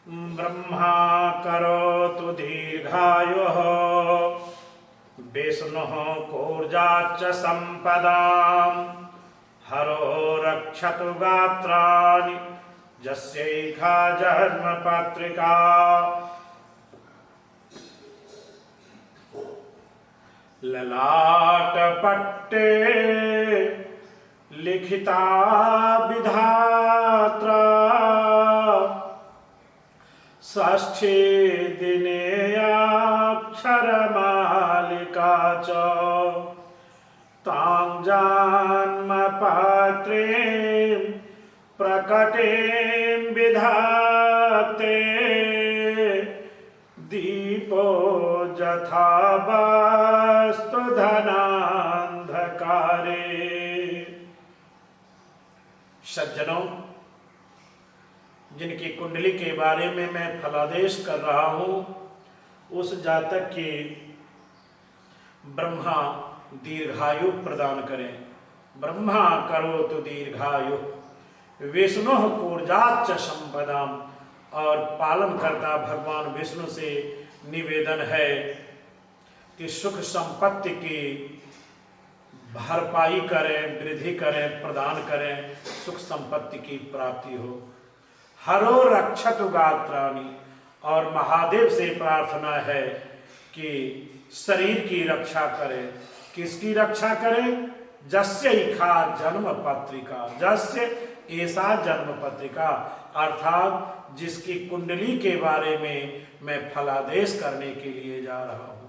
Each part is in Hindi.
ब्रह्मा करोतु दीर्घायुः विष्णुः कूर्जाच्च सम्पदाम् हरो रक्षतु गात्राणि यस्यैका जन्मपत्रिका। ललाटपट्टे लिखिता विधात्रा षष्ठी दिने अक्षरमालिका च तां जन्मपत्रीं प्रकटीं विधाते दीपो यथा वस्तु धनांधकारे। सज्जनों, जिनकी कुंडली के बारे में मैं फलादेश कर रहा हूं, उस जातक की ब्रह्मा दीर्घायु प्रदान करें। ब्रह्मा करोतु दीर्घायु विष्णु कूर्जाच्च संपदाम। और पालन करता भगवान विष्णु से निवेदन है कि सुख संपत्ति की भरपाई करें, वृद्धि करें, प्रदान करें, सुख संपत्ति की प्राप्ति हो। हरो रक्षतु गात्राणि। और महादेव से प्रार्थना है कि शरीर की रक्षा करें। किसकी रक्षा करें? जस्य इखा जन्म पत्रिका, जस्य ऐसा जन्म पत्रिका, अर्थात जिसकी कुंडली के बारे में मैं फलादेश करने के लिए जा रहा हूं।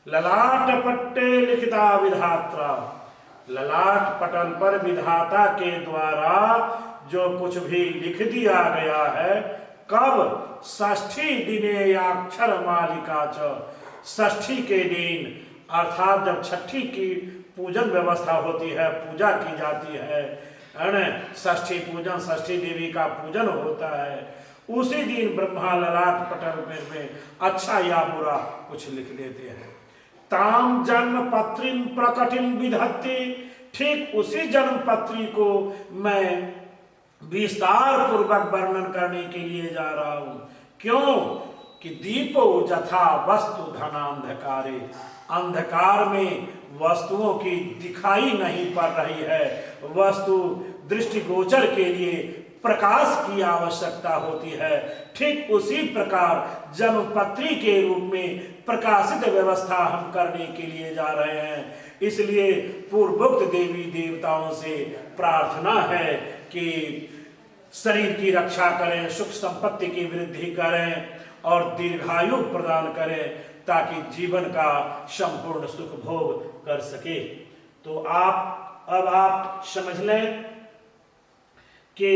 ललाट पट्टे लिखिता विधात्रा। ललाट पटल पर विधाता के द्वारा जो कुछ भी लिख दिया गया है। कब? षष्ठी दिने अक्षर मालिका च। षष्ठी के दिन, अर्थात जब छठी की पूजन व्यवस्था होती है, पूजा की जाती है, षष्ठी पूजन, षष्ठी देवी का पूजन होता है, उसी दिन ब्रह्मा ललाट पटल में अच्छा या बुरा कुछ लिख देते हैं। ताम जन्म पत्रीम प्रकटिम विधत्ते। ठीक उसी जन्म पत्री को मैं विस्तार पूर्वक वर्णन करने के लिए जा रहा हूं। क्यों? कि दीपो यथा वस्तु धनांधकारे। अंधकार में वस्तुओं की दिखाई नहीं पड़ रही है। वस्तु दृष्टिगोचर के लिए प्रकाश की आवश्यकता होती है। ठीक उसी प्रकार जन्मपत्री के रूप में प्रकाशित व्यवस्था हम करने के लिए जा रहे हैं। इसलिए पूर्वोक्त देवी देवताओं से प्रार्थना है कि शरीर की रक्षा करें, सुख संपत्ति की वृद्धि करें और दीर्घायु प्रदान करें, ताकि जीवन का संपूर्ण सुख भोग कर सके। तो अब आप समझ लें कि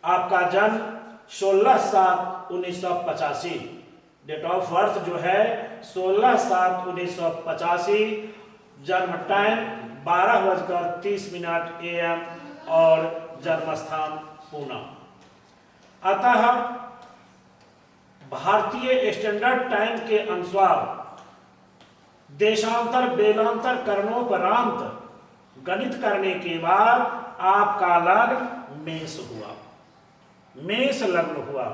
आपका जन्म 16/7/1985, डेट ऑफ बर्थ जो है 16/7/1985, जन्म टाइम 12:30 AM और जन्म स्थान पूना। अतः भारतीय स्टैंडर्ड टाइम के अनुसार देशांतर वेलांतर करणोपरांत गणित करने के बाद आपका लग्न मेष हुआ, मेष लग्न हुआ।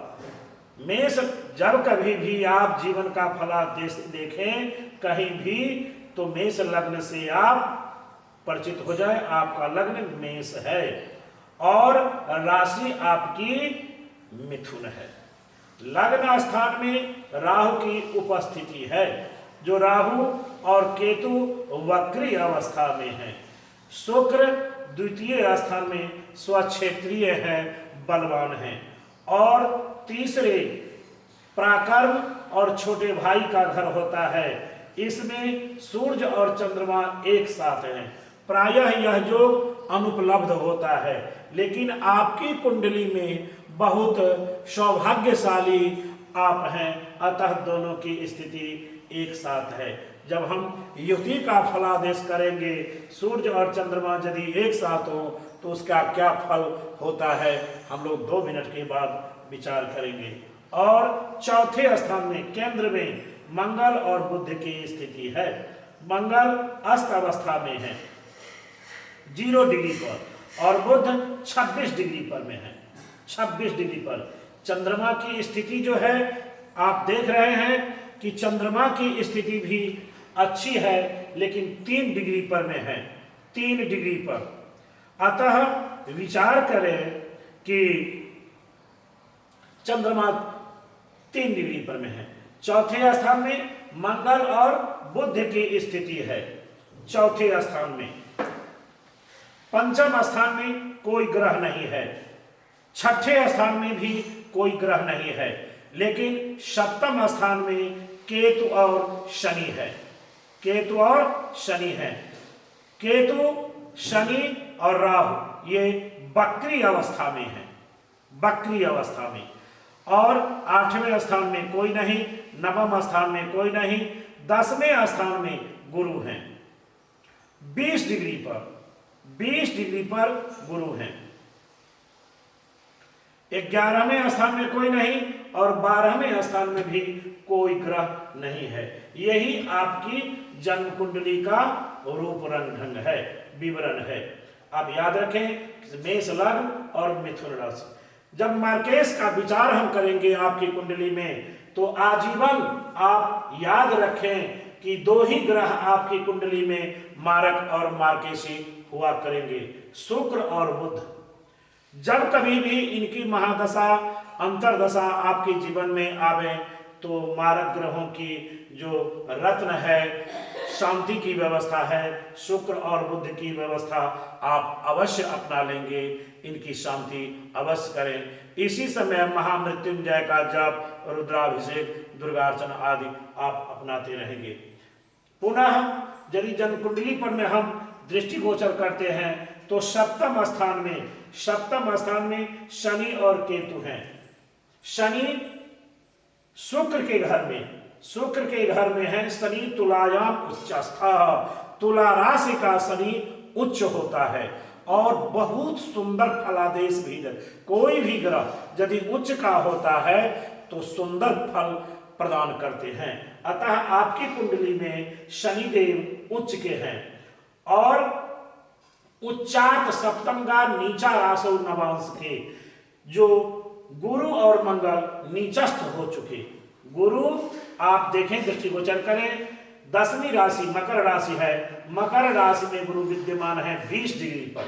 मेष, जब कभी भी आप जीवन का फलादेश देखें कहीं भी, तो मेष लग्न से आप परिचित हो जाए। आपका लग्न मेष है और राशि आपकी मिथुन है। लग्न स्थान में राहु की उपस्थिति है, जो राहु और केतु वक्री अवस्था में है। शुक्र द्वितीय स्थान में स्वक्षेत्रीय है, बलवान है। और तीसरे पराक्रम और छोटे भाई का घर होता है। इसमें सूर्य और चंद्रमा एक साथ हैं। प्रायः यह योग अनुपलब्ध होता है, लेकिन आपकी कुंडली में बहुत सौभाग्यशाली आप हैं, अतः दोनों की स्थिति एक साथ है। जब हम युति का फलादेश करेंगे, सूर्य और चंद्रमा यदि एक साथ हो तो उसका क्या फल होता है, हम लोग 2 मिनट के बाद विचार करेंगे। और चौथे स्थान में केंद्र में मंगल और बुध की स्थिति है। मंगल अस्त अवस्था में है 0 डिग्री पर और बुध 26 डिग्री पर में है। 26 डिग्री पर चंद्रमा की स्थिति जो है आप देख रहे हैं कि चंद्रमा की स्थिति भी अच्छी है, लेकिन 3 डिग्री पर में है, 3 डिग्री पर। अतः विचार करें कि चंद्रमा 3 डिग्री पर में है। चौथे स्थान में मंगल और बुध की स्थिति है, चौथे स्थान में। पंचम स्थान में कोई ग्रह नहीं है, छठे स्थान में भी कोई ग्रह नहीं है, लेकिन सप्तम स्थान में केतु और शनि है, केतु और शनि है। केतु, शनि और राहु ये वक्री अवस्था में है, वक्री अवस्था में। और 8वें स्थान में कोई नहीं, 9वें स्थान में कोई नहीं, 10वें स्थान में गुरु हैं, 20 डिग्री पर, 20 डिग्री पर गुरु हैं। 11वें स्थान में कोई नहीं और 12वें स्थान में भी कोई ग्रह नहीं है। यही आपकी जन्म कुंडली का रूप रंग ढंग है, विवरण है। आप याद रखें मेष लग्न और मिथुन राशि। जब मार्केश का विचार हम करेंगे आपकी कुंडली में, तो आजीवन आप याद रखें कि 2 ही ग्रह आपकी कुंडली में मारक और मार्केशी हुआ करेंगे, शुक्र और बुध। जब कभी भी इनकी महादशा अंतरदशा आपके जीवन में आवे, तो मारक ग्रहों की जो रत्न है, शांति की व्यवस्था है, शुक्र और बुध की व्यवस्था आप अवश्य अपना लेंगे, इनकी शांति अवश्य करें। इसी समय महामृत्युंजय का जप, रुद्राभिषेक, दुर्गार्चना आदि आप अपनाते रहेंगे। पुनः यदि जन्म कुंडली पर में हम दृष्टिगोचर करते हैं, तो सप्तम स्थान में शनि और केतु हैं। शनि शुक्र के घर में है। शनि तुलायाम उच्चस्था, तुला राशि का शनि उच्च होता है और बहुत सुंदर फलादेश भी है। कोई भी ग्रह यदि उच्च का होता है तो सुंदर फल प्रदान करते हैं। अतः आपकी कुंडली में शनिदेव उच्च के हैं और उच्चात सप्तम का नीचा राशि नवांश के, जो गुरु और मंगल नीचस्थ हो चुके। गुरु आप देखें, दृष्टिगोचर करें, 10वीं राशि मकर राशि है, मकर राशि में गुरु विद्यमान है 20 डिग्री पर,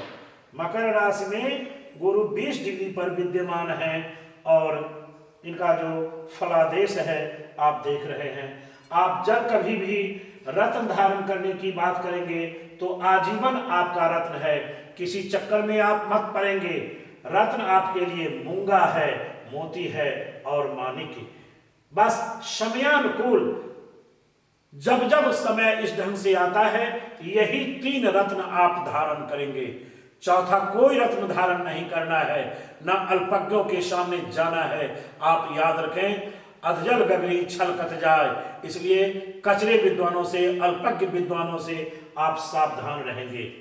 मकर राशि में गुरु 20 डिग्री पर विद्यमान है और इनका जो फलादेश है आप देख रहे हैं। आप जब कभी भी रत्न धारण करने की बात करेंगे तो आजीवन आपका रत्न है, किसी चक्कर में आप मत पड़ेंगे। रत्न आपके लिए मूंगा है, मोती है और माणिक। बस समयानुकूल जब जब समय इस ढंग से आता है, यही 3 रत्न आप धारण करेंगे। चौथा कोई रत्न धारण नहीं करना है, ना अल्पज्ञों के सामने जाना है। आप याद रखें, अधजल गगरी छल कत जाए, इसलिए कचरे विद्वानों से, अल्पज्ञ विद्वानों से आप सावधान रहेंगे।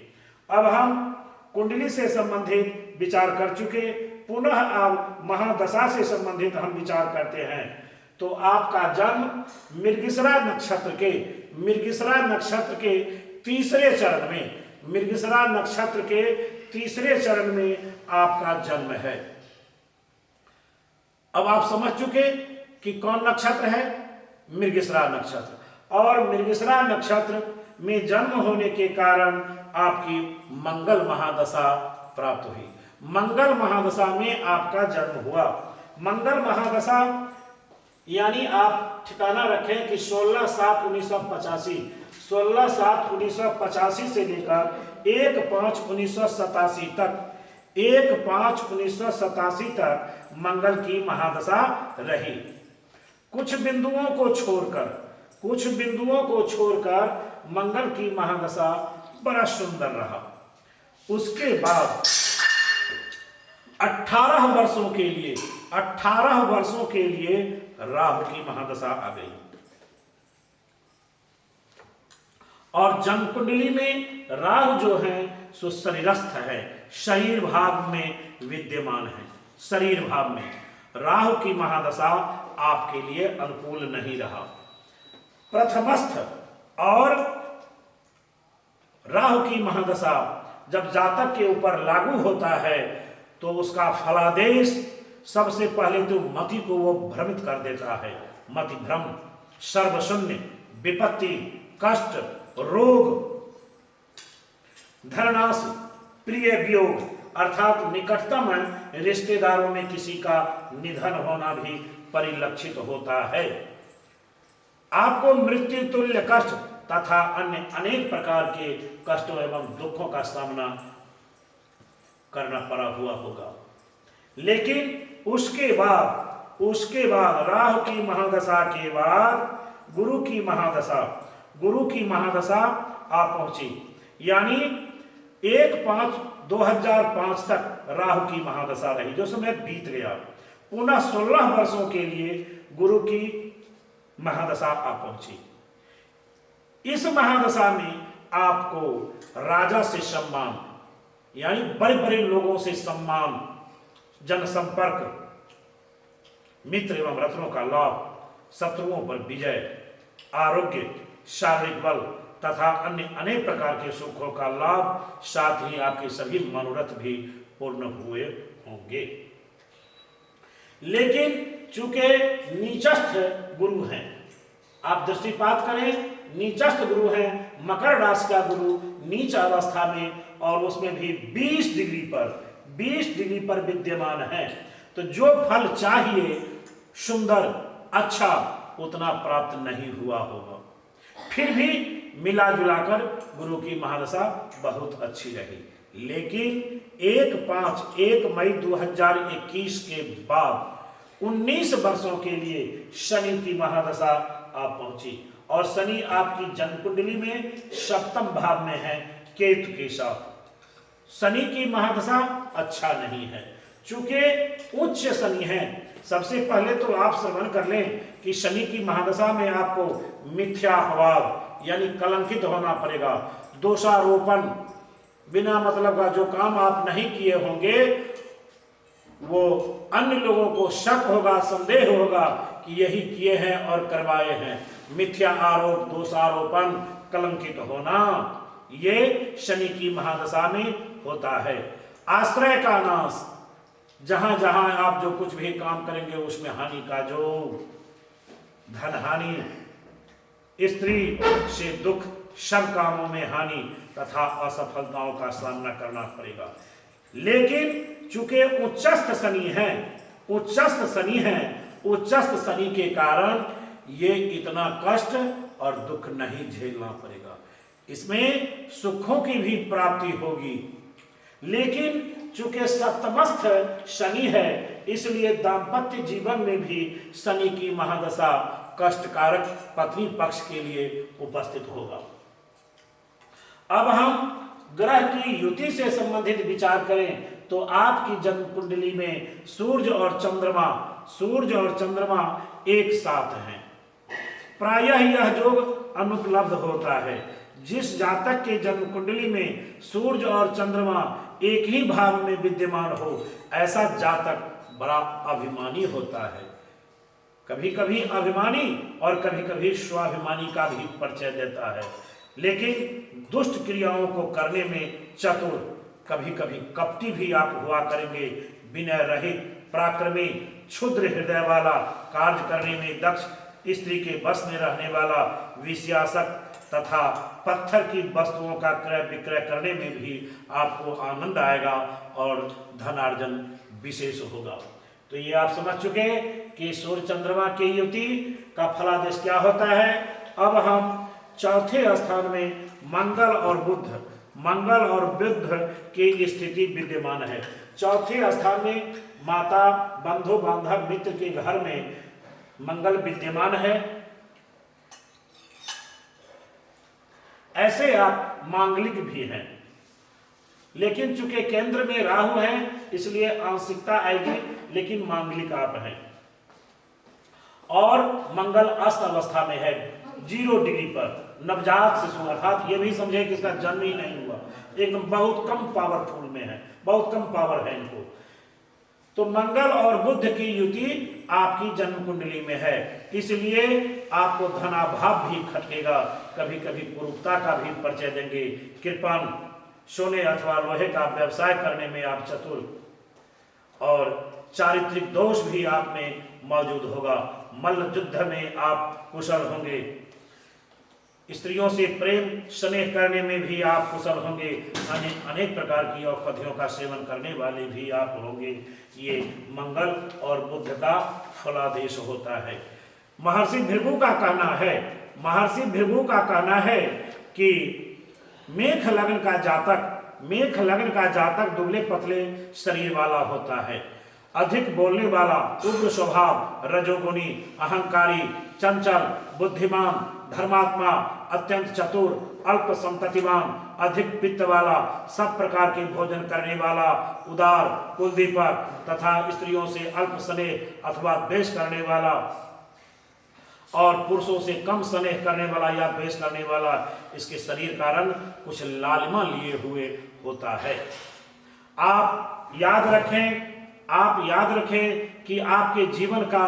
अब हम कुंडली से संबंधित विचार कर चुके, पुनः अब महादशा से संबंधित हम विचार करते हैं। तो आपका जन्म मृगशिरा नक्षत्र के तीसरे चरण में, मृगशिरा नक्षत्र के तीसरे चरण में आपका जन्म है। अब आप समझ चुके कि कौन नक्षत्र है, मृगशिरा नक्षत्र। और मृगशिरा नक्षत्र में जन्म होने के कारण आपकी मंगल महादशा प्राप्त हुई। मंगल महादशा में आपका जन्म हुआ। मंगल महादशा यानी आप ठिकाना रखें कि 16/7/1985, 16/7/1985 से लेकर 1/5/1987 तक, 1/5/1987 तक मंगल की महादशा रही। कुछ बिंदुओं को छोड़कर मंगल की महादशा बड़ा सुंदर रहा। उसके बाद 18 वर्षों के लिए राहु की महादशा आ गई और जन्म कुंडली में राहु जो है सो शरीरस्थ है, शरीर भाव में विद्यमान है। शरीर भाव में राहु की महादशा आपके लिए अनुकूल नहीं रहा। प्रथमस्थ और राहु की महादशा जब जातक के ऊपर लागू होता है तो उसका फलादेश सबसे पहले तो मति को वो भ्रमित कर देता है। मति भ्रम, सर्वशून्य, विपत्ति, कष्ट, रोग, धननाश, प्रिय वियोग अर्थात निकटतम रिश्तेदारों में किसी का निधन होना भी परिलक्षित होता है। आपको मृत्यु तुल्य कष्ट तथा अन्य अनेक प्रकार के कष्टों एवं दुखों का सामना करना पड़ा हुआ होगा। लेकिन उसके बाद राहु की महादशा के बाद गुरु की महादशा आ पहुंची, यानी 1/5/2005 तक राहु की महादशा रही, जो समय बीत गया। पुनः 16 वर्षों के लिए गुरु की महादशा आ पहुंची। इस महादशा में आपको राजा से सम्मान, यानी बड़े बड़े लोगों से सम्मान, जनसंपर्क, मित्र एवं रत्नों का लाभ, शत्रुओं पर विजय, आरोग्य, शारीरिक बल तथा अन्य अनेक प्रकार के सुखों का लाभ, साथ ही आपके सभी मनोरथ भी पूर्ण हुए होंगे। लेकिन चूंकि नीचस्थ गुरु हैं, आप दृष्टिपात करें, नीचस्थ गुरु हैं, मकर राशि का गुरु नीच अवस्था में और उसमें भी 20 डिग्री पर विद्यमान है, तो जो फल चाहिए सुंदर अच्छा उतना प्राप्त नहीं हुआ होगा। फिर भी मिला जुलाकर गुरु की महादशा बहुत अच्छी रही। लेकिन 1 मई 2021 के बाद 19 वर्षों के लिए शनि की महादशा आ पहुंची और शनि आपकी जन्म कुंडली में सप्तम भाव में है केतु के साथ। शनि की महादशा अच्छा नहीं है, चूंकि उच्च शनि है। सबसे पहले तो आप श्रवण कर लें कि शनि की महादशा में आपको मिथ्यापवाद यानी कलंकित होना पड़ेगा, दोषारोपण, बिना मतलब का जो काम आप नहीं किए होंगे वो अन्य लोगों को शक होगा, संदेह होगा कि यही किए हैं और करवाए हैं। मिथ्या आरोप, दोषारोपण, कलंकित होना, ये शनि की महादशा में होता है। आश्रय का नाश, जहां जहां आप जो कुछ भी काम करेंगे उसमें हानि का योग, धन हानि, स्त्री से दुख, सब कामों में हानि तथा असफलताओं का सामना करना पड़ेगा। लेकिन चूंकि उच्चस्थ शनि के कारण ये इतना कष्ट और दुख नहीं झेलना पड़ेगा। इसमें सुखों की भी प्राप्ति होगी। लेकिन चूंकि सप्तमस्थ शनि है, इसलिए दाम्पत्य जीवन में भी शनि की महादशा कष्टकारक पत्नी पक्ष के लिए उपस्थित होगा। अब हम ग्रह की युति से संबंधित विचार करें तो आपकी जन्म कुंडली में सूर्य और चंद्रमा एक साथ हैं। प्रायः यह योग अनुपलब्ध होता है। जिस जातक के जन्म कुंडली में सूर्य और चंद्रमा एक ही भाव में विद्यमान हो, ऐसा जातक बड़ा अभिमानी होता है। कभी कभी अभिमानी और कभी कभी स्वाभिमानी का भी परिचय देता है, लेकिन दुष्ट क्रियाओं को करने में चतुर, कभी कभी कपटी भी आप हुआ करेंगे। विनय रहित, पराक्रमी, क्षुद्र हृदय वाला, कार्य करने में दक्ष, स्त्री के बस में रहने वाला, विषयासक्त तथा पत्थर की वस्तुओं का क्रय विक्रय करने में भी आपको आनंद आएगा और धनार्जन विशेष होगा। तो ये आप समझ चुके हैं कि सूर्य चंद्रमा की युति का फलादेश क्या होता है। अब हम चौथे स्थान में मंगल और बुध की स्थिति विद्यमान है। चौथे स्थान में माता, बंधु बांधव, मित्र के घर में मंगल विद्यमान है। ऐसे आप मांगलिक भी हैं, लेकिन चूंकि केंद्र में राहु है इसलिए आंशिकता आएगी, लेकिन मांगलिक आप हैं। और मंगल अस्त अवस्था में है 0 डिग्री पर, नवजात शिशु, अर्थात ये भी समझे कि इसका जन्म ही नहीं हुआ, एकदम बहुत कम पावरफुल में है, बहुत कम पावर है इनको। तो मंगल और बुध की युति आपकी जन्म कुंडली में है, इसलिए आपको धनाभाव भी खटकेगा। कभी कभी कुरूपता का भी परिचय देंगे। कृपण, सोने अथवा लोहे का व्यवसाय करने में आप चतुर और चारित्रिक दोष भी आप में मौजूद होगा। मल्ल युद्ध में आप कुशल होंगे। स्त्रियों से प्रेम स्नेह करने में भी आप कुशल होंगे। अनेक प्रकार की औषधियों का सेवन करने वाले भी आप होंगे। ये मंगल और बुध का फलादेश होता है। महर्षि भृगु का कहना है कि मेष लग्न का जातक दुबले पतले शरीर वाला होता है, अधिक बोलने वाला, उग्र स्वभाव, रजोगुणी, अहंकारी, चंचल, बुद्धिमान, धर्मात्मा, अत्यंत चतुर, अल्प संततिवान, अधिक पित्त वाला, सब प्रकार के भोजन करने वाला, उदार, कुलदीपक तथा स्त्रियों से अल्प स्नेह अथवा द्वेष करने वाला और पुरुषों से कम स्नेह करने वाला या द्वेष करने वाला, इसके शरीर का रंग कुछ लालिमा लिए हुए होता है। आप याद रखें कि आपके जीवन का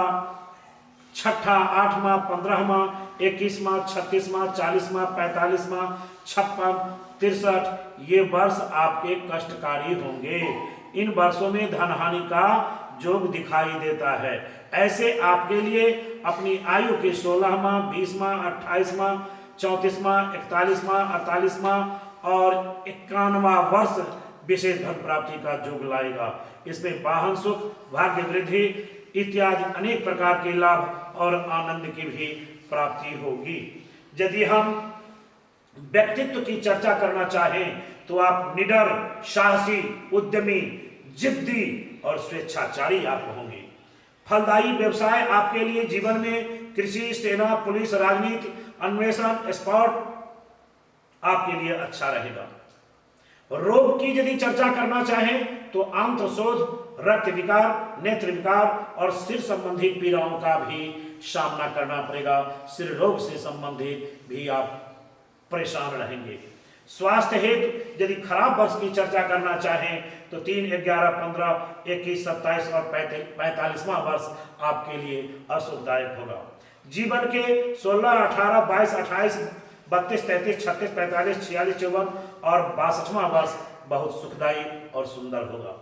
6ठा, 8वां, 15वां, 21वां, 36वां, 40वां, 45वां, 56, 63 ये वर्ष आपके कष्टकारी होंगे। इन वर्षों में धनहानि का योग दिखाई देता है। ऐसे आपके लिए अपनी आयु के 16वां, 20वां, 28वां, 34वां, 41वां, 48वां और 51वां वर्ष विशेष धन प्राप्ति का योग लाएगा। इसमें वाहन सुख, भाग्य वृद्धि इत्यादि अनेक प्रकार के लाभ और आनंद की भी प्राप्ति होगी। यदि हम व्यक्तित्व की चर्चा करना चाहें तो आप निडर, साहसी, उद्यमी, जिद्दी और स्वेच्छाचारी आप होंगे। फलदायी व्यवसाय आपके लिए जीवन में कृषि, सेना, पुलिस, राजनीति, अन्वेषण, स्पोर्ट आपके लिए अच्छा रहेगा। रोग की यदि चर्चा करना चाहें तो आंत्र शोथ, रक्त विकार, नेत्र विकार और सिर संबंधी पीड़ाओं का भी सामना करना पड़ेगा। सिर रोग से संबंधित भी आप परेशान रहेंगे। स्वास्थ्य हेतु यदि खराब वर्ष की चर्चा करना चाहें तो 3, 11, 15, 21, 27 और 45वां वर्ष आपके लिए अशुभदायक होगा। जीवन के 16, 18, 22, 28, 32, 33, 36, 45, 46, 54 और 62वां वर्ष बहुत सुखदायी और सुंदर होगा।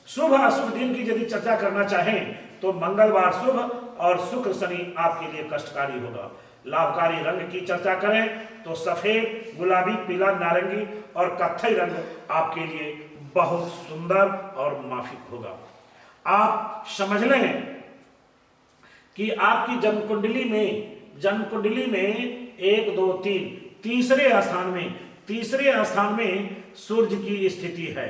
शुभ अशुभ दिन की यदि चर्चा करना चाहें तो मंगलवार शुभ और शुक्र शनि आपके लिए कष्टकारी होगा। लाभकारी रंग की चर्चा करें तो सफेद, गुलाबी, पीला, नारंगी और कत्थई रंग आपके लिए बहुत सुंदर और माफिक होगा। आप समझ लें कि आपकी जन्म कुंडली में 1, 2, 3 तीसरे स्थान में सूर्य की स्थिति है।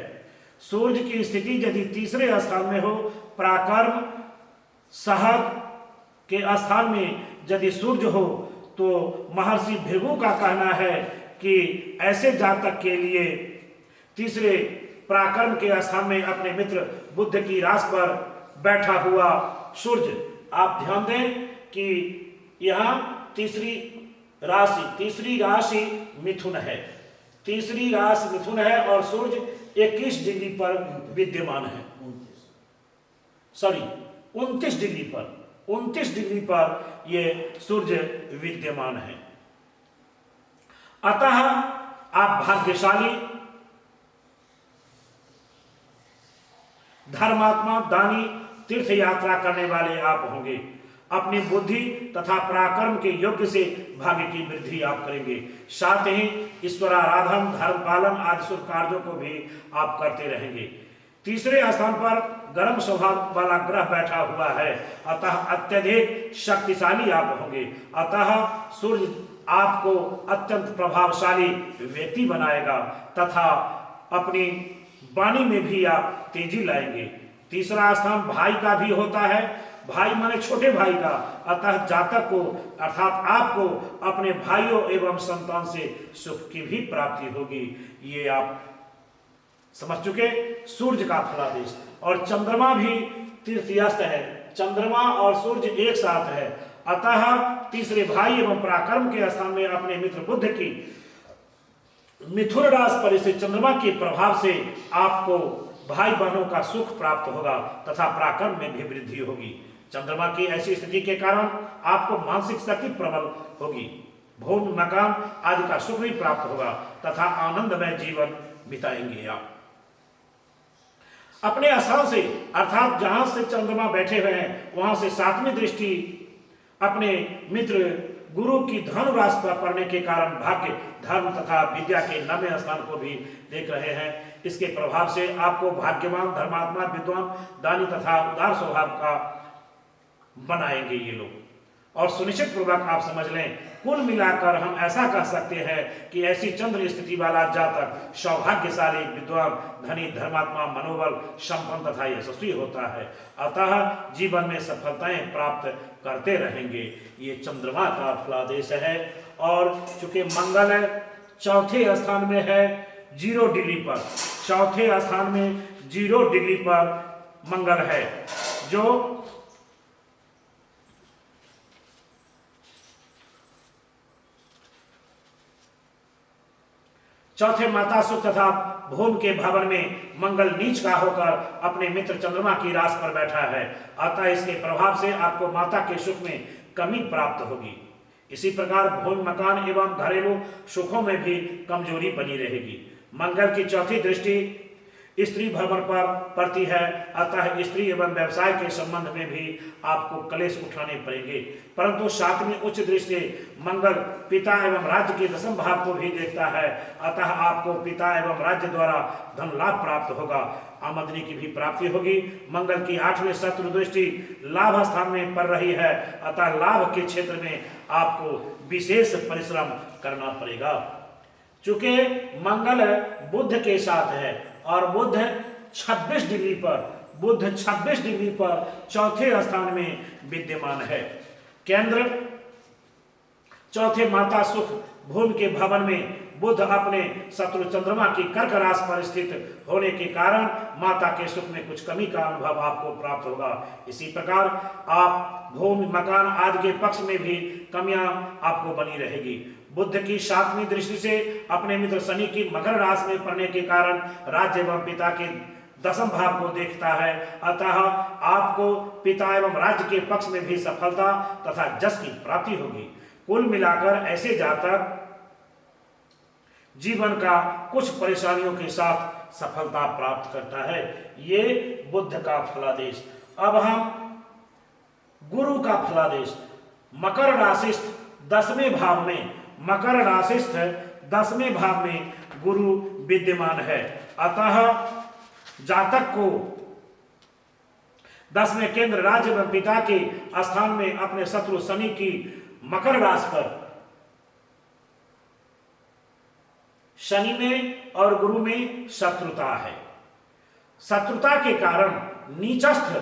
सूर्य की स्थिति यदि तीसरे स्थान में हो, पराक्रम, सहग के स्थान में यदि सूर्य हो तो महर्षि भृगु का कहना है कि ऐसे जातक के लिए तीसरे पराक्रम के स्थान में अपने मित्र बुध की राशि पर बैठा हुआ सूर्य, आप ध्यान दें कि यहाँ तीसरी राशि मिथुन है। तीसरी राशि मिथुन है और सूर्य 21 डिग्री पर विद्यमान है। 29 डिग्री पर ये सूर्य विद्यमान है। अतः आप भाग्यशाली, धर्मात्मा, दानी, तीर्थ यात्रा करने वाले आप होंगे। अपनी बुद्धि तथा पराक्रम के योग्य से भाग्य की वृद्धि आप करेंगे। साथ ही ईश्वराराधन, धर्म पालन आदि शुभ कार्यों को भी आप करते रहेंगे। तीसरे स्थान पर गर्म स्वभाव वाला ग्रह बैठा हुआ है, अतः अत्यधिक शक्तिशाली आप होंगे। अतः सूर्य आपको अत्यंत प्रभावशाली व्यक्ति बनाएगा तथा अपनी वाणी में भी आप तेजी लाएंगे। तीसरा स्थान भाई का भी होता है, भाई माने छोटे भाई का, अतः जातक को अर्थात आपको अपने भाइयों एवं संतान से सुख की भी प्राप्ति होगी। ये आप समझ चुके सूर्य का फलादेश। और चंद्रमा भी तीर्थयास्त है, चंद्रमा और सूर्य एक साथ है, अतः तीसरे भाई एवं पराक्रम के स्थान में अपने मित्र बुध की मिथुन राशि पर स्थित चंद्रमा के प्रभाव से आपको भाई बहनों का सुख प्राप्त होगा तथा पराक्रम में भी वृद्धि होगी। चंद्रमा की ऐसी स्थिति के कारण आपको मानसिक शक्ति प्रबल होगी, भूमि, मकान आदि का सुख भी प्राप्त होगा तथा आनंदमय जीवन बिताएंगे आप। अपने स्थान से अर्थात जहां से चंद्रमा बैठे हुए हैं वहां से 7वीं दृष्टि अपने मित्र गुरु की धनु राशि पर पड़ने के कारण भाग्य, धर्म तथा विद्या के 9वें स्थान को भी देख रहे हैं। इसके प्रभाव से आपको भाग्यवान, धर्मात्मा, विद्वान, दानी तथा उदार स्वभाव का बनाएंगे ये लोग। और सुनिश्चित पूर्वक आप समझ लें, कुल मिलाकर हम ऐसा कह सकते हैं कि ऐसी चंद्र स्थिति वाला जातक सौभाग्यशाली, विद्वान, धनी, धर्मात्मा, मनोबल संपन्न तथा यशस्वी होता है। अतः जीवन में सफलताएं प्राप्त करते रहेंगे। ये चंद्रमा का फलादेश है। और चूंकि मंगल चौथे स्थान में है 0 डिग्री पर, चौथे स्थान में 0 डिग्री पर मंगल है, जो चौथे माता सुख तथा भूमि के भवन में मंगल नीच का होकर अपने मित्र चंद्रमा की राशि पर बैठा है। अतः इसके प्रभाव से आपको माता के सुख में कमी प्राप्त होगी। इसी प्रकार भूमि, मकान एवं घरेलू सुखों में भी कमजोरी बनी रहेगी। मंगल की चौथी दृष्टि स्त्री भवन पर पड़ती है। अतः स्त्री एवं व्यवसाय के संबंध में भी आपको क्लेश उठाने पड़ेंगे। परंतु 7वीं उच्च दृष्टि मंगल पिता एवं राज्य के 10वें भाव को भी देखता है। अतः आपको पिता एवं राज्य द्वारा धन लाभ प्राप्त होगा, आमदनी की भी प्राप्ति होगी। मंगल की 8वीं शत्रु दृष्टि लाभ स्थान में पड़ रही है। अतः लाभ के क्षेत्र में आपको विशेष परिश्रम करना पड़ेगा। चूंकि मंगल बुध के साथ है और बुध 26 डिग्री पर चौथे स्थान में विद्यमान है। केंद्र चौथे माता सुख भूमि के भवन में बुध अपने शत्रु चंद्रमा की कर्क राशि पर स्थित होने के कारण माता के सुख में कुछ कमी का अनुभव आपको प्राप्त होगा। इसी प्रकार आप भूमि, मकान आदि के पक्ष में भी कमियां आपको बनी रहेगी। बुध की 7वीं दृष्टि से अपने मित्र शनि की मकर राशि में पड़ने के कारण राज्य एवं पिता के 10वें भाव को देखता है। अतः आपको पिता एवं राज्य के पक्ष में भी सफलता तथा जस की प्राप्ति होगी। कुल मिलाकर ऐसे जातक जीवन का कुछ परेशानियों के साथ सफलता प्राप्त करता है। ये बुध का फलादेश। अब हम गुरु का फलादेश, मकर राशिस्थ 10वें भाव में, मकर राशिस्थ 10वें भाव में गुरु विद्यमान है। अतः जातक को 10वें केंद्र राज्य एवं पिता के स्थान में अपने शत्रु शनि की मकर राशि पर, शनि में और गुरु में शत्रुता है। शत्रुता के कारण नीचस्थ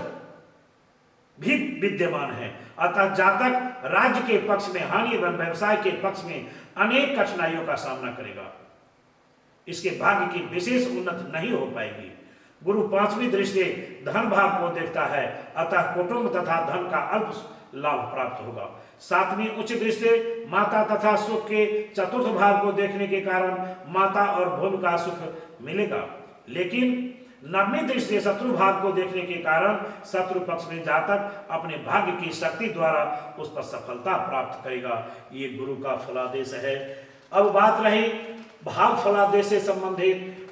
भी विद्यमान है। अतः जातक राज्य के पक्ष में हानि एवं व्यवसाय के पक्ष में अनेक कठिनाइयों का सामना करेगा। इसके भाग्य की विशेष उन्नति नहीं हो पाएगी। गुरु 5वीं दृष्टि धन भाव को देखता है। अतः कुटुंब तथा धन का अल्प लाभ प्राप्त होगा। 7वीं उच्च दृष्टि माता तथा सुख के 4th भाव को देखने के कारण माता और भूमि का सुख मिलेगा। लेकिन 9वीं दृष्टि शत्रु भाव को देखने के कारण शत्रु पक्ष में जातक अपने भाग्य की शक्ति द्वारा उस पर सफलता प्राप्त करेगा। ये गुरु का फलादेश है। अब बात रही भाव फलादेश से संबंधित।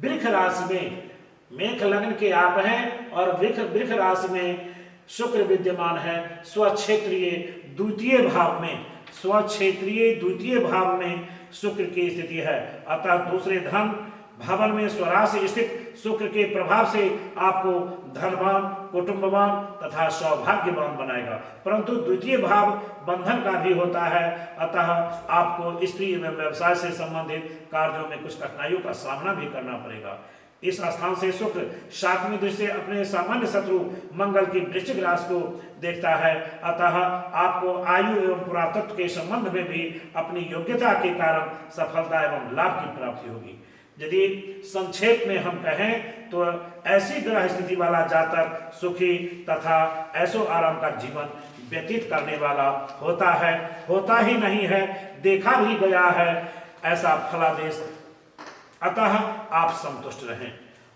वृष राशि में मेष लग्न के आप हैं और वृष राशि में शुक्र विद्यमान है। स्वक्षेत्रीय द्वितीय भाव में, स्वक्षेत्रीय द्वितीय भाव में शुक्र की स्थिति है। अतः दूसरे धन भवन में स्वराशि स्थित शुक्र के प्रभाव से आपको धनवान, कुटुंबवान तथा सौभाग्यवान बनाएगा। परंतु द्वितीय भाव बंधन का भी होता है। अतः आपको स्त्री एवं व्यवसाय से संबंधित कार्यों में कुछ कठिनाइयों का सामना भी करना पड़ेगा। इस स्थान से शुक्र 7वीं दृष्टि अपने सामान्य शत्रु मंगल की वृश्चिक राशि को देखता है। अतः आपको आयु एवं पुरातत्व के संबंध में भी अपनी योग्यता के कारण सफलता एवं लाभ की प्राप्ति होगी। यदि संक्षेप में हम कहें तो ऐसी ग्रह स्थिति वाला जातक सुखी तथा ऐशो आराम का जीवन व्यतीत करने वाला होता है। होता ही नहीं है, देखा भी गया है ऐसा फलादेश। अतः आप संतुष्ट रहें।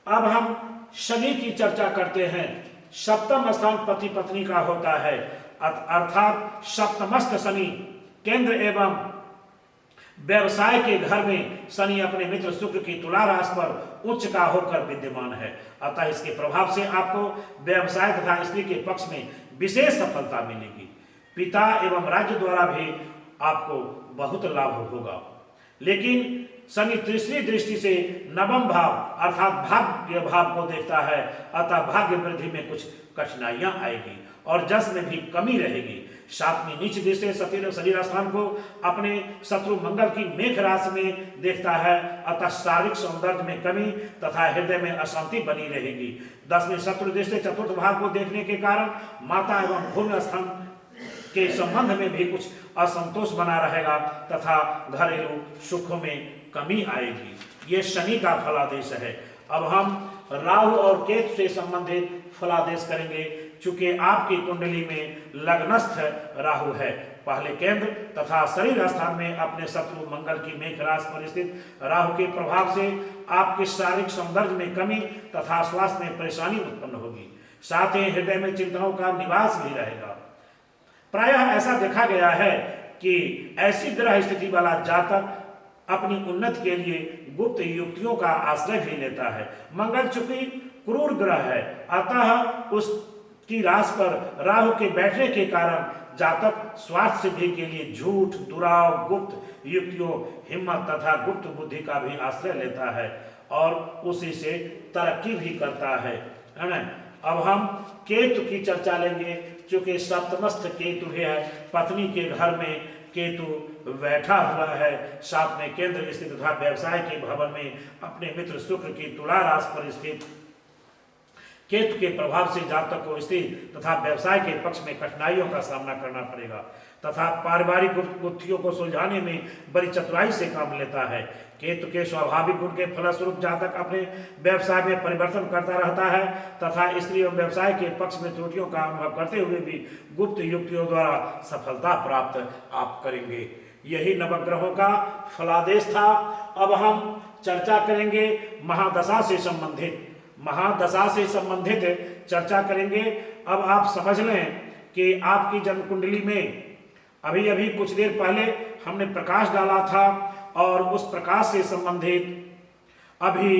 अब हम शनि की चर्चा करते हैं। 7वां स्थान पति पत्नी का होता है, अर्थात सप्तमस्थ शनि केंद्र एवं व्यवसाय के घर में शनि अपने मित्र शुक्र की तुला राशि पर उच्च का होकर विद्यमान है, अतः इसके प्रभाव से आपको व्यवसाय तथा स्त्री के पक्ष में विशेष सफलता मिलेगी। पिता एवं राज्य द्वारा भी आपको बहुत लाभ होगा। लेकिन शनि तीसरी दृष्टि से नवम भाव अर्थात भाग्य भाव को देखता है, अतः भाग्य वृद्धि में कुछ कठिनाइयां आएगी और जस में भी कमी रहेगी। सातवीं नीच दृष्टि से शरीर स्थान को अपने शत्रु मंगल की मेघ राशि में देखता है, अतः शारीरिक सौंदर्य में कमी तथा हृदय में अशांति बनी रहेगी। दसवीं शत्रु दृष्टि चतुर्थ भाव को देखने के कारण माता एवं भूमि स्थान के संबंध में भी कुछ असंतोष बना रहेगा तथा घरेलू सुखों में कमी आएगी। ये शनि का फलादेश है। अब हम राहु और केतु से संबंधित फलादेश करेंगे। चूंकि आपकी कुंडली में लग्नस्थ राहु है, पहले केंद्र तथा शरीर स्थान में अपने शत्रु मंगल की मेघ राशि पर स्थित राहु के प्रभाव से आपके शारीरिक सौंदर्य में कमी तथा स्वास्थ्य में परेशानी उत्पन्न होगी। साथ ही हृदय में चिंताओं का निवास भी रहेगा। प्रायः ऐसा देखा गया है कि ऐसी ग्रह स्थिति वाला जातक अपनी उन्नति के लिए गुप्त युक्तियों का आश्रय भी लेता है। मंगल चूंकि क्रूर ग्रह है, अतः उसकी राशि पर राहु के बैठने के कारण जातक स्वार्थ सिद्धि के लिए झूठ, दुराव, गुप्त युक्तियों, हिम्मत तथा गुप्त बुद्धि का भी आश्रय लेता है और उसी से तरक्की भी करता है ना। अब हम केतु की चर्चा लेंगे। चूंकि सप्तमस्थ केतु है, पत्नी के घर में केतु बैठा हुआ है, साथ में केंद्र स्थित तथा व्यवसाय के भवन में अपने मित्र शुक्र की तुला राशि पर स्थित केतु के प्रभाव से जातक को स्त्री तथा व्यवसाय के पक्ष में कठिनाइयों का सामना करना पड़ेगा तथा पारिवारिक गुत्थियों को सुलझाने में बड़ी चतुराई से काम लेता है। केतु के स्वाभाविक गुण के फलस्वरूप जातक अपने व्यवसाय में परिवर्तन करता रहता है तथा स्त्री एवं व्यवसाय के पक्ष में त्रुटियों का अनुभव करते हुए भी गुप्त युक्तियों द्वारा सफलता प्राप्त आप करेंगे। यही नवग्रहों का फलादेश था। अब हम चर्चा करेंगे महादशा से संबंधित चर्चा करेंगे। अब आप समझ लें कि आपकी जन्म कुंडली में अभी अभी कुछ देर पहले हमने प्रकाश डाला था और उस प्रकाश से संबंधित अभी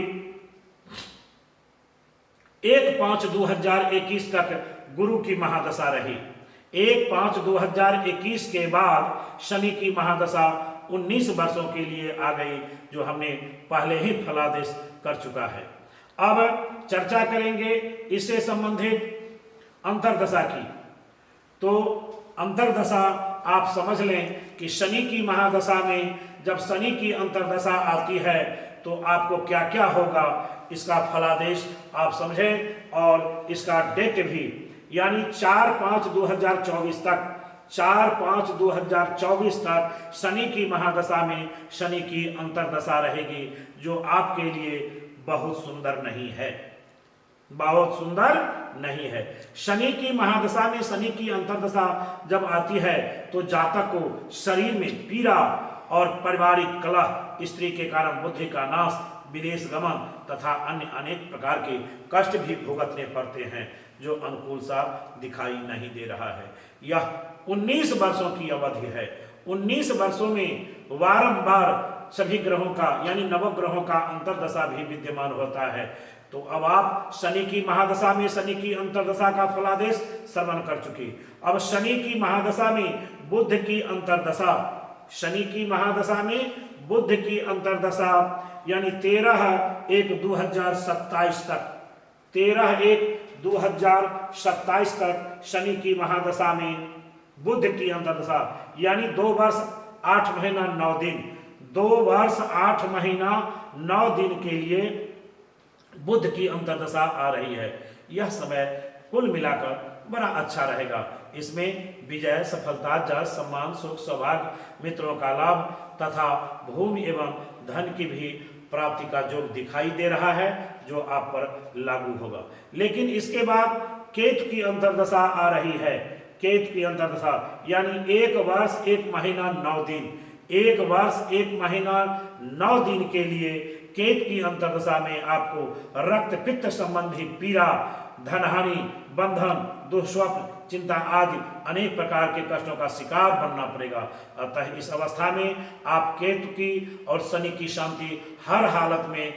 1/5/2021 तक गुरु की महादशा रही। 1/5/2021 के बाद शनि की महादशा 19 वर्षों के लिए आ गई, जो हमने पहले ही फलादेश कर चुका है। अब चर्चा करेंगे इससे संबंधित अंतरदशा की। तो अंतरदशा आप समझ लें कि शनि की महादशा में जब शनि की अंतरदशा आती है तो आपको क्या क्या होगा, इसका फलादेश आप समझें और इसका डेट भी, यानी 4/5/2024 तक 4/5/2024 तक शनि की महादशा में शनि की अंतरदशा रहेगी, जो आपके लिए बहुत सुंदर नहीं है, बहुत सुंदर नहीं है। शनि की महादशा में शनि की अंतरदशा जब आती है तो जातक को शरीर में पीड़ा और पारिवारिक कलह, स्त्री के कारण बुद्धि का नाश, विदेश गमन तथा अन्य अनेक प्रकार के कष्ट भी भुगतने पड़ते हैं, जो अनुकूल सा दिखाई नहीं दे रहा है। यह 19 वर्षों की अवधि है। 19 वर्षों में बारंबार सभी ग्रहों का यानी नवग्रहों का अंतरदशा भी विद्यमान होता है। तो अब आप शनि की महादशा में शनि की अंतरदशा का फलादेश श्रवण कर चुके। अब शनि की महादशा में बुध की अंतरदशा, शनि की महादशा में बुध की अंतरदशा यानी 13/1/2027 तक 13/1/2027 तक शनि की महादशा में बुध की अंतरदशा यानी 2 वर्ष 8 महीना 9 दिन 2 वर्ष 8 महीना 9 दिन के लिए बुध की अंतरदशा आ रही है। यह समय कुल मिलाकर बड़ा अच्छा रहेगा। इसमें विजय, सफलता, जश, सम्मान, सुख, सौभाग्य, मित्रों का लाभ तथा भूमि एवं धन की भी प्राप्ति का योग दिखाई दे रहा है, जो आप पर लागू होगा। लेकिन इसके बाद केतु की अंतरदशा आ रही है। केतु की अंतरदशा यानी 1 वर्ष 1 महीना 9 दिन 1 वर्ष 1 महीना 9 दिन के लिए केतु की अंतर्दशा में आपको रक्त पित्त संबंधी पीड़ा, धनहानि, बंधन, दुष्स्वप्न, चिंता आदि अनेक प्रकार के कष्टों का शिकार बनना पड़ेगा। अतः इस अवस्था में आप केतु की और शनि की शांति हर हालत में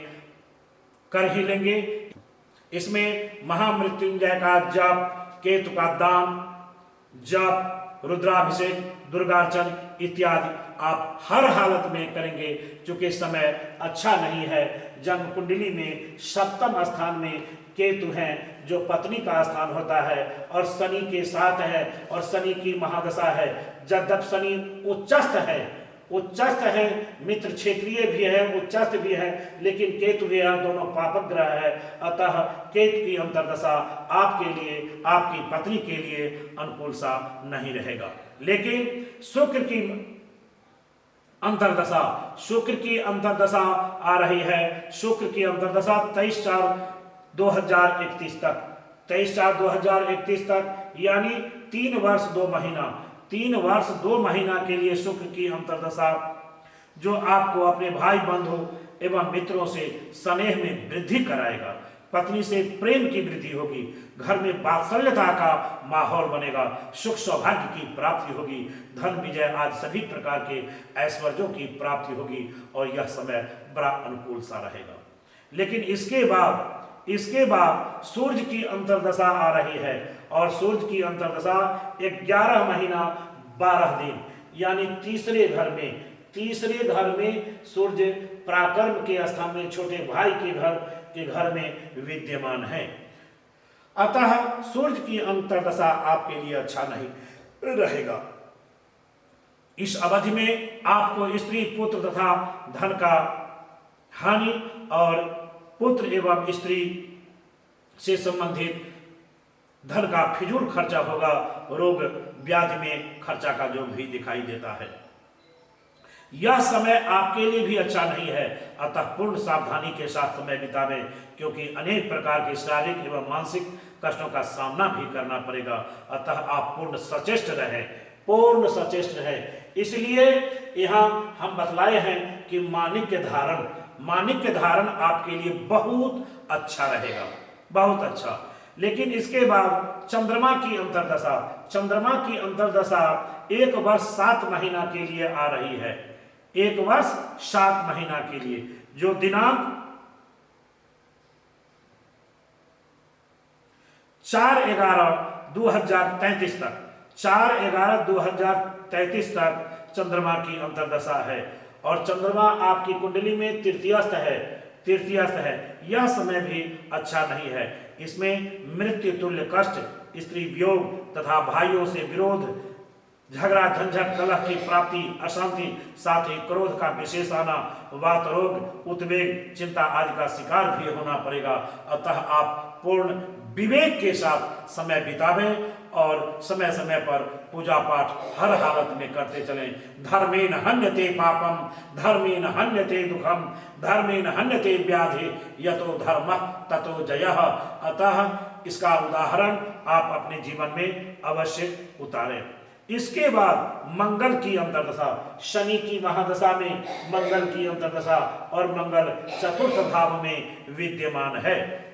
कर ही लेंगे। इसमें महामृत्युंजय का जप, केतु का दान, जप, रुद्राभिषेक, दुर्गार्चन इत्यादि आप हर हालत में करेंगे। चूंकि समय अच्छा नहीं है, जन्म कुंडली में सप्तम स्थान में केतु हैं जो पत्नी का स्थान होता है और शनि के साथ है और शनि की महादशा है। जब शनि उच्चस्थ है, मित्र क्षेत्रीय भी है, उच्चस्थ भी है, लेकिन केतु भी है, दोनों पापक ग्रह है। अतः केतु की अंतर्दशा आपके लिए, आपकी पत्नी के लिए अनुकूल सा नहीं रहेगा। लेकिन शुक्र की अंतर्दशा आ रही है। शुक्र की अंतर्दशा 23/4/2031 तक, 23/4/2031 तक, यानी 3 वर्ष 2 महीना, 3 वर्ष 2 महीना के लिए शुक्र की अंतर्दशा जो आपको अपने भाई बंधु एवं मित्रों से स्नेह में वृद्धि कराएगा। पत्नी से प्रेम की वृद्धि होगी, घर में वात्सल्यता का माहौल बनेगा, सुख सौभाग्य की प्राप्ति होगी, धन विजय आदि सभी प्रकार के ऐश्वर्यों की प्राप्ति होगी और यह समय बड़ा अनुकूल सा रहेगा। लेकिन इसके बाद सूर्य की अंतर्दशा आ रही है और सूर्य की अंतर्दशा 11 महीना 12 दिन, यानी तीसरे घर में सूर्य पराक्रम के स्थान में छोटे भाई के घर में विद्यमान है। अतः सूर्य की अंतर्दशा आपके लिए अच्छा नहीं रहेगा। इस अवधि में आपको स्त्री, पुत्र तथा धन का हानि और पुत्र एवं स्त्री से संबंधित धन का फिजूल खर्चा होगा। रोग व्याधि में खर्चा का जो भी दिखाई देता है, यह समय आपके लिए भी अच्छा नहीं है। अतः पूर्ण सावधानी के साथ समय बितावें, क्योंकि अनेक प्रकार के शारीरिक एवं मानसिक कष्टों का सामना भी करना पड़ेगा। अतः आप पूर्ण सचेष्ट रहें। इसलिए यहाँ हम बतलाए हैं कि माणिक्य धारण आपके लिए बहुत अच्छा रहेगा, बहुत अच्छा। लेकिन इसके बाद चंद्रमा की अंतर्दशा 1 वर्ष 7 महीना के लिए आ रही है। 1 वर्ष 7 महीना के लिए, जो दिनांक 4/11/2033 तक, 4/11/2033 तक चंद्रमा की अंतर्दशा है। और चंद्रमा आपकी कुंडली में तृतीयस्थ है। यह समय भी अच्छा नहीं है। इसमें मृत्यु तुल्य कष्ट, स्त्री वियोग तथा भाइयों से विरोध, झगड़ा, झंझट, कलह की प्राप्ति, अशांति, साथ ही क्रोध का विशेष आना, वात रोग, उद्वेग, चिंता आदि का शिकार भी होना पड़ेगा। अतः आप पूर्ण विवेक के साथ समय बितावें और समय समय पर पूजा पाठ हर हालत में करते चलें। धर्मेण हन्यते पापम, धर्मेण हन्यते दुखम, धर्मेण हन्यते व्याधि, यतो धर्मः ततो जयः। अतः इसका उदाहरण आप अपने जीवन में अवश्य उतारें। इसके बाद मंगल की अंतर्दशा, शनि की महादशा में मंगल की अंतर्दशा, और मंगल चतुर्थ भाव में विद्यमान है।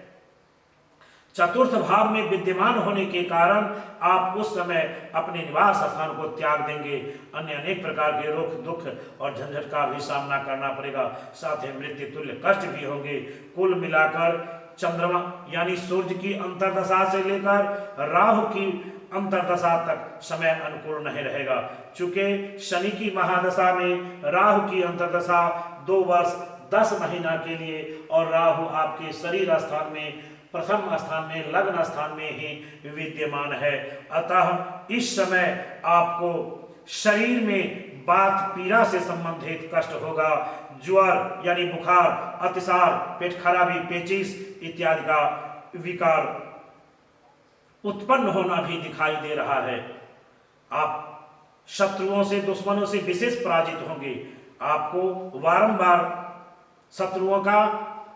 चतुर्थ भाव में विद्यमान होने के कारण आप उस समय अपने निवास स्थान को त्याग देंगे। अन्य अनेक प्रकार के रोग, दुख और झंझट का भी सामना करना पड़ेगा। साथ ही मृत्यु तुल्य कष्ट भी होंगे। कुल मिलाकर चंद्रमा यानी सूर्य की अंतर्दशा से लेकर राहु की अंतर्दशा तक समय अनुकूल नहीं रहेगा। चूंकि शनि की महादशा में राहु की अंतर्दशा 2 वर्ष 10 महीना के लिए, और राहु आपके शरीर स्थान में, प्रथम स्थान में, लग्न स्थान में ही विद्यमान है। अतः इस समय आपको शरीर में वात पीड़ा से संबंधित कष्ट होगा। ज्वर यानी बुखार, अतिसार, पेट खराबी, पेचिश इत्यादि का विकार उत्पन्न होना भी दिखाई दे रहा है। आप शत्रुओं से, दुश्मनों से विशेष पराजित होंगे। आपको वारंबार शत्रुओं का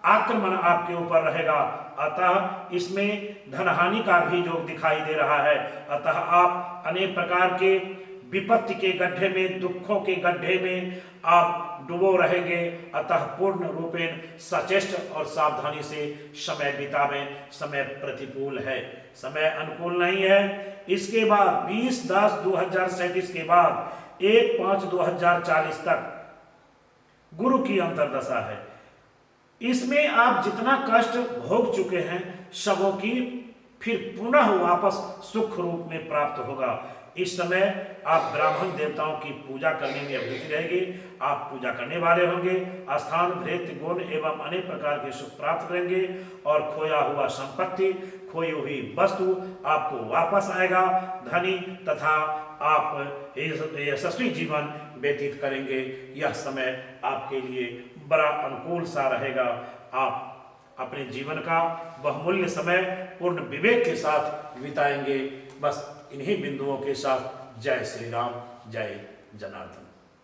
आक्रमण आपके ऊपर रहेगा। अतः इसमें धनहानि का भी योग दिखाई दे रहा है। अतः आप अनेक प्रकार के विपत्ति के गड्ढे में, दुखों के गड्ढे में आप डुबो रहेंगे। अतः पूर्ण रूपेण सचेष्ट और सावधानी से समय बितावें। समय प्रतिकूल है, समय अनुकूल नहीं है। इसके बाद 20/10/2037 के बाद 1/5/2040 तक गुरु की अंतर्दशा है। इसमें आप जितना कष्ट भोग चुके हैं सबों की फिर पुनः वापस सुख रूप में प्राप्त होगा। इस समय आप ब्राह्मण देवताओं की पूजा करने में अभिरुचि रहेगी। आप पूजा करने वाले होंगे, स्थान भृत्य गुण एवं अनेक प्रकार के सुख प्राप्त करेंगे और खोया हुआ संपत्ति, खोई हुई वस्तु आपको वापस आएगा। धनी तथा आप यशस्वी जीवन व्यतीत करेंगे। यह समय आपके लिए बड़ा अनुकूल सा रहेगा। आप अपने जीवन का बहुमूल्य समय पूर्ण विवेक के साथ बिताएंगे। बस इन्हीं बिंदुओं के साथ जय श्री राम, जय जनार्दन।